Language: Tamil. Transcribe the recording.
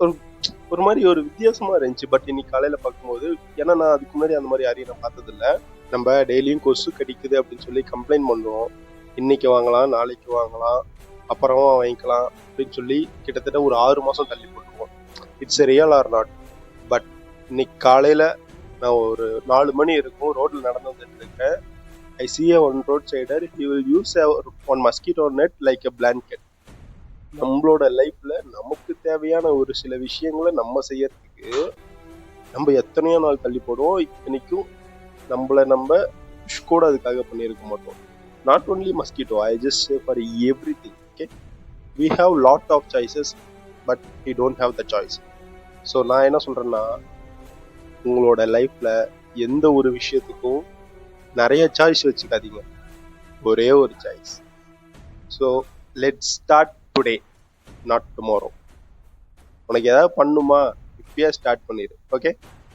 ஒரு ஒரு மாதிரி ஒரு வித்தியாசமா இருந்துச்சு. பட் இன்னைக்கு காலையில பார்க்கும்போது, ஏன்னா நான் அதுக்கு முன்னாடி அந்த மாதிரி யாரையும் நான் பார்த்ததில்ல. நம்ம டெய்லியும் கொசு கடிக்குது அப்படின்னு சொல்லி கம்ப்ளைண்ட் பண்ணுவோம். இன்னைக்கு வாங்கலாம், நாளைக்கு வாங்கலாம், அப்புறமா வாங்கிக்கலாம் அப்படின்னு சொல்லி கிட்டத்தட்ட ஒரு 6 மாசம் தள்ளி போட்டுருவோம். It's real or not. But இன்னைக்கு காலையில நான் ஒரு 4 மணி இருக்கும், ரோட்ல நடந்து வந்துட்டு இருக்கேன். ஐ see a one road sider, he will use one mosquito net like a blanket. நம்மளோட லைஃப்ல நமக்கு தேவையான ஒரு சில விஷயங்களை நம்ம செய்யறதுக்கு நம்ம எத்தனையோ நாள் தள்ளி போடுவோம். இத்தனைக்கும் நம்ம புஷ் கூட அதுக்காக பண்ணியிருக்க மாட்டோம். Not only mosquito, I just say for everything. Okay, we have lot of choices but we don't have the choice. So நான் என்ன சொல்றேன்னா, உங்களோட லைஃப்ல எந்த ஒரு விஷயத்துக்கும் நிறைய சாய்ஸ் வச்சுக்காதீங்க, ஒரே ஒரு choice. So let's start today, not tomorrow. உனக்கு ஏதாவது பண்ணுமா, இப்பயே ஸ்டார்ட் பண்ணிடு. ஓகே.